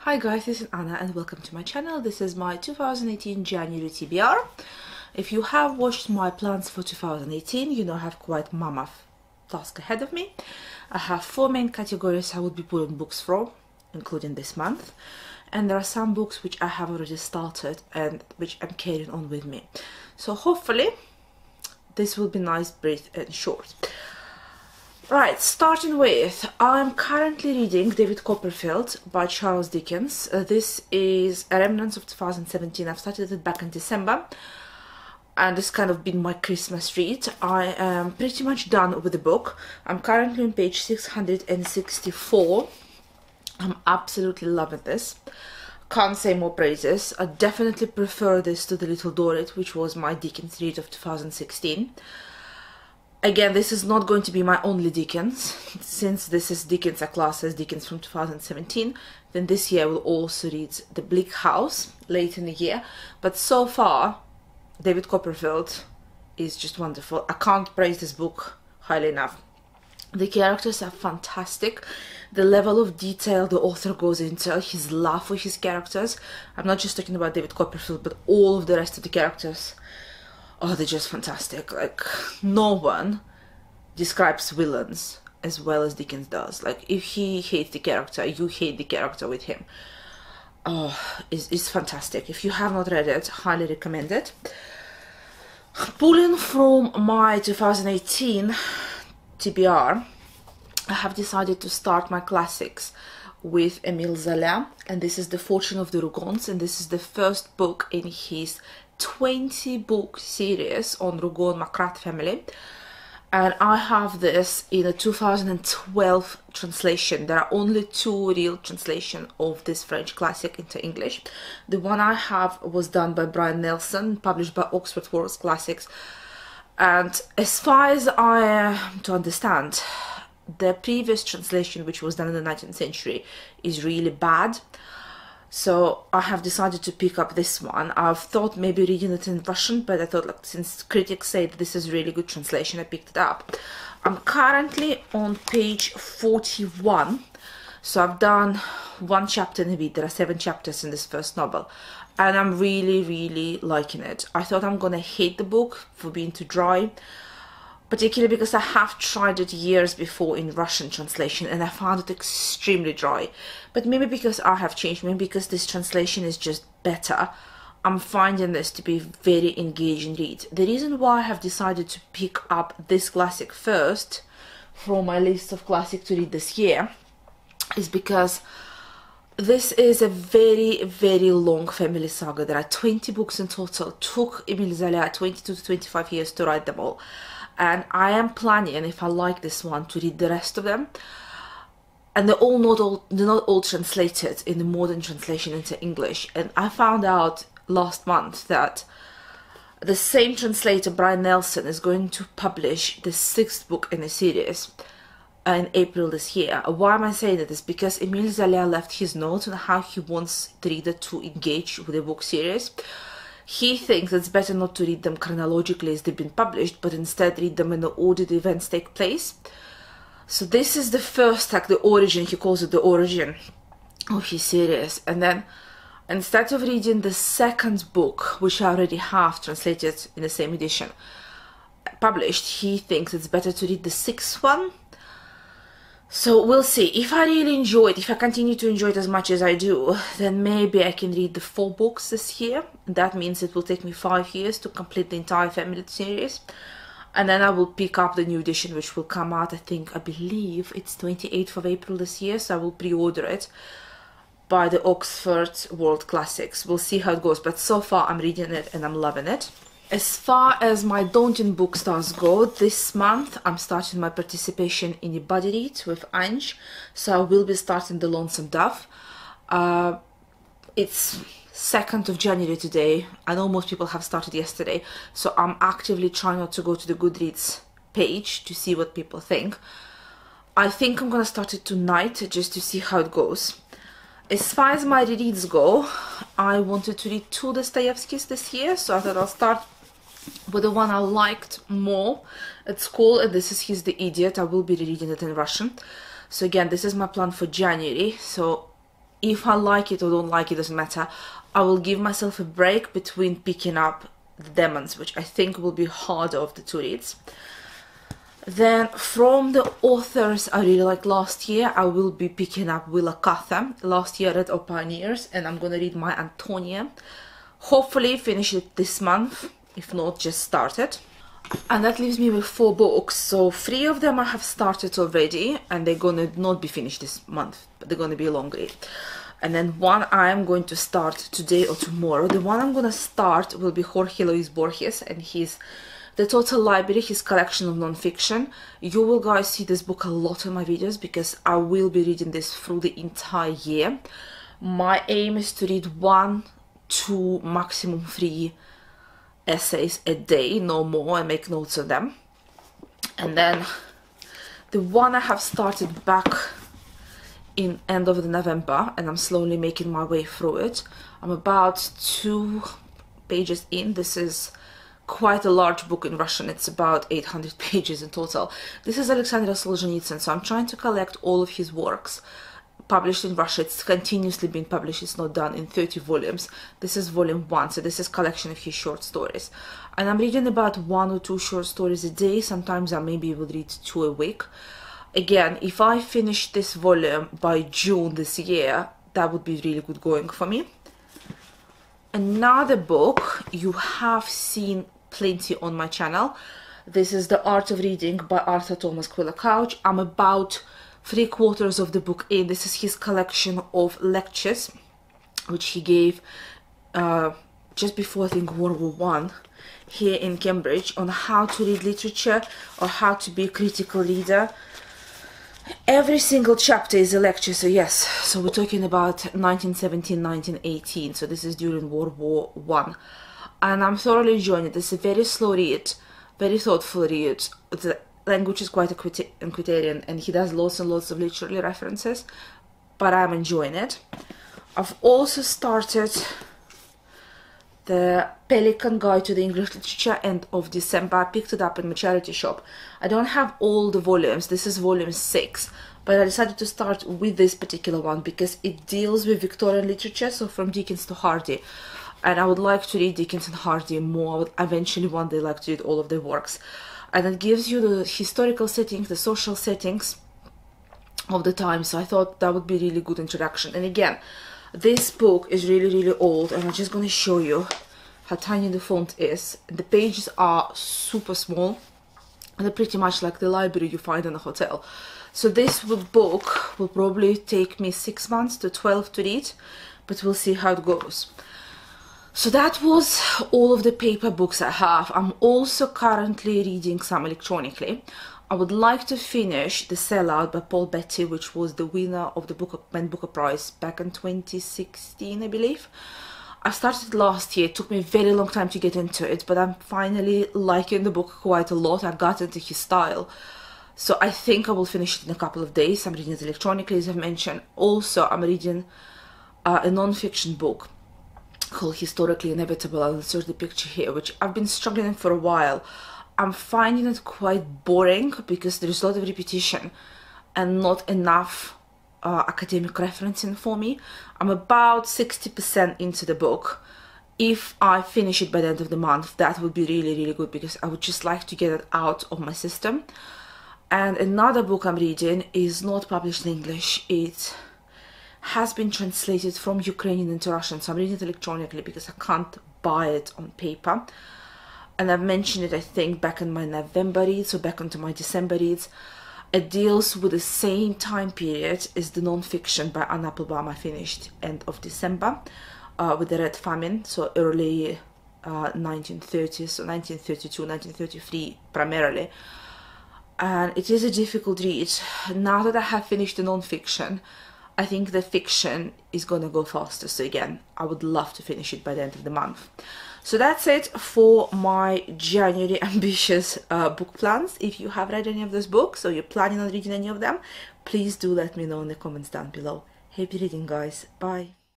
Hi guys, this is Anna and welcome to my channel. This is my 2018 January TBR. If you have watched my plans for 2018, you know I have quite mammoth task ahead of me. I have 4 main categories I would be pulling books from, including this month. And there are some books which I have already started and which I'm carrying on with me. So hopefully this will be nice, brief and short. Right, starting with, I'm currently reading David Copperfield by Charles Dickens. This is a remnant of 2017. I've started it back in December and it's kind of been my Christmas read. I am pretty much done with the book. I'm currently on page 664. I'm absolutely loving this. Can't say more praises. I definitely prefer this to The Little Dorrit, which was my Dickens read of 2016. Again, this is not going to be my only Dickens. Since this is Dickens, a class as Dickens from 2017, then this year I will also read The Bleak House late in the year. But so far, David Copperfield is just wonderful. I can't praise this book highly enough. The characters are fantastic. The level of detail the author goes into, his love for his characters. I'm not just talking about David Copperfield, but all of the rest of the characters. Oh, they're just fantastic. Like, no one describes villains as well as Dickens does. Like, if he hates the character, you hate the character with him. Oh, it's fantastic. If you have not read it, highly recommend it. Pulling from my 2018 TBR, I have decided to start my classics with Emile Zola, and this is The Fortune of the Rougons, and this is the first book in his 20-book series on Rougon Macrat family. And I have this in a 2012 translation. There are only 2 real translations of this French classic into English. The one I have was done by Brian Nelson, published by Oxford World's Classics. And as far as I am to understand, the previous translation, which was done in the 19th century, is really bad. So I have decided to pick up this one. I've thought maybe reading it in Russian, but I thought, like, since critics say that this is really good translation, I picked it up. I'm currently on page 41. So I've done 1 chapter in a week. There are 7 chapters in this first novel. And I'm really liking it. I thought I'm gonna hate the book for being too dry, particularly because I have tried it years before in Russian translation and I found it extremely dry. But maybe because I have changed, maybe because this translation is just better, I'm finding this to be a very engaging read. The reason why I have decided to pick up this classic first from my list of classics to read this year is because this is a very long family saga. There are 20 books in total. It took Emile Zola 22 to 25 years to write them all. And I am planning, if I like this one, to read the rest of them. And they're not all translated in the modern translation into English. And I found out last month that the same translator, Brian Nelson, is going to publish the 6th book in a series in April this year. Why am I saying that? Is because Emile Zola left his notes on how he wants the reader to engage with the book series. He thinks it's better not to read them chronologically as they've been published, but instead read them in the order the events take place. So this is the first act, the origin, he calls it the origin of his series. And then instead of reading the 2nd book, which I already have translated in the same edition, published, he thinks it's better to read the 6th one. So we'll see. If I really enjoy it, if I continue to enjoy it as much as I do, then maybe I can read the 4 books this year. That means it will take me 5 years to complete the entire family series. And then I will pick up the new edition, which will come out, I believe it's 28th of April this year. So I will pre-order it by the Oxford World Classics. We'll see how it goes. But so far I'm reading it and I'm loving it. As far as my daunting book stars go, this month I'm starting my participation in a buddy read with Ange. So I will be starting The Lonesome Dove. It's 2nd of January today. I know most people have started yesterday, so I'm actively trying not to go to the Goodreads page to see what people think. I think I'm gonna start it tonight just to see how it goes. As far as my reads go, I wanted to read 2 Dostoevskys this year, so I thought I'll start with the one I liked more at school, and this is He's the Idiot. I will be reading it in Russian. So again, this is my plan for January. So if I like it or don't like it, doesn't matter. I will give myself a break between picking up the Demons, which I think will be harder of the two reads. Then from the authors I really liked last year, I will be picking up Willa Cather. Last year I read Our Pioneers, and I'm gonna read My Antonia. Hopefully finish it this month, if not just start it. And that leaves me with 4 books. So 3 of them I have started already, and they're gonna not be finished this month, but they're gonna be a long read. And then one I'm going to start today or tomorrow. The one I'm gonna start will be Jorge Luis Borges and his The Total Library, his collection of non-fiction. You will guys see this book a lot in my videos because I will be reading this through the entire year. My aim is to read 1, 2, maximum 3 essays a day, no more, and make notes of them. And then the one I have started back in end of November, and I'm slowly making my way through it. I'm about 2 pages in. This is quite a large book in Russian. It's about 800 pages in total. This is Alexander Solzhenitsyn, so I'm trying to collect all of his works published in Russia. It's continuously been published, it's not done, in 30 volumes. This is volume 1, so this is collection of his short stories. And I'm reading about 1 or 2 short stories a day. Sometimes I maybe will read 2 a week. Again, if I finish this volume by June this year, that would be really good going for me. Another book you have seen plenty on my channel. This is The Art of Reading by Arthur Thomas Quiller Couch. I'm about 3/4 of the book in. This is his collection of lectures which he gave just before, I think, World War I here in Cambridge, on how to read literature or how to be a critical reader. Every single chapter is a lecture, so yes, so we're talking about 1917, 1918, so this is during World War I. And I'm thoroughly enjoying it. It's a very slow read, very thoughtful read. The language is quite Antiquarian, and he does lots and lots of literary references, but I'm enjoying it. I've also started the Pelican Guide to the English Literature, end of December. I picked it up in my charity shop. I don't have all the volumes, this is volume 6, but I decided to start with this particular one because it deals with Victorian literature, so from Dickens to Hardy. And I would like to read Dickens and Hardy more. I would eventually one day like to read all of their works. And it gives you the historical settings, the social settings of the time, so I thought that would be a really good introduction. And again, this book is really old, and I'm just going to show you how tiny the font is. The pages are super small, and they're pretty much like the library you find in a hotel. So this book will probably take me 6 months to 12 to read, but we'll see how it goes. So that was all of the paper books I have. I'm also currently reading some electronically. I would like to finish The Sellout by Paul Beatty, which was the winner of the Man Booker Prize back in 2016, I believe. I started last year. It took me a very long time to get into it, but I'm finally liking the book quite a lot. I got into his style. So I think I will finish it in a couple of days. I'm reading it electronically, as I mentioned. Also, I'm reading a non-fiction book called Historically Inevitable. I'll insert the picture here, which I've been struggling for a while. I'm finding it quite boring because there's a lot of repetition and not enough academic referencing for me. I'm about 60% into the book. If I finish it by the end of the month, that would be really good because I would just like to get it out of my system. And another book I'm reading is not published in English. It has been translated from Ukrainian into Russian, so I'm reading it electronically because I can't buy it on paper. And I've mentioned it, I think, back in my November reads, so back into my December reads. It deals with the same time period as the non-fiction by Anne Applebaum I finished end of December with the Red Famine, so early 1930s, so 1932, 1933 primarily. And it is a difficult read. Now that I have finished the non-fiction, I think the fiction is gonna go faster, so again, I would love to finish it by the end of the month. So that's it for my January ambitious book plans. If you have read any of those books or you're planning on reading any of them, please do let me know in the comments down below. Happy reading, guys. Bye.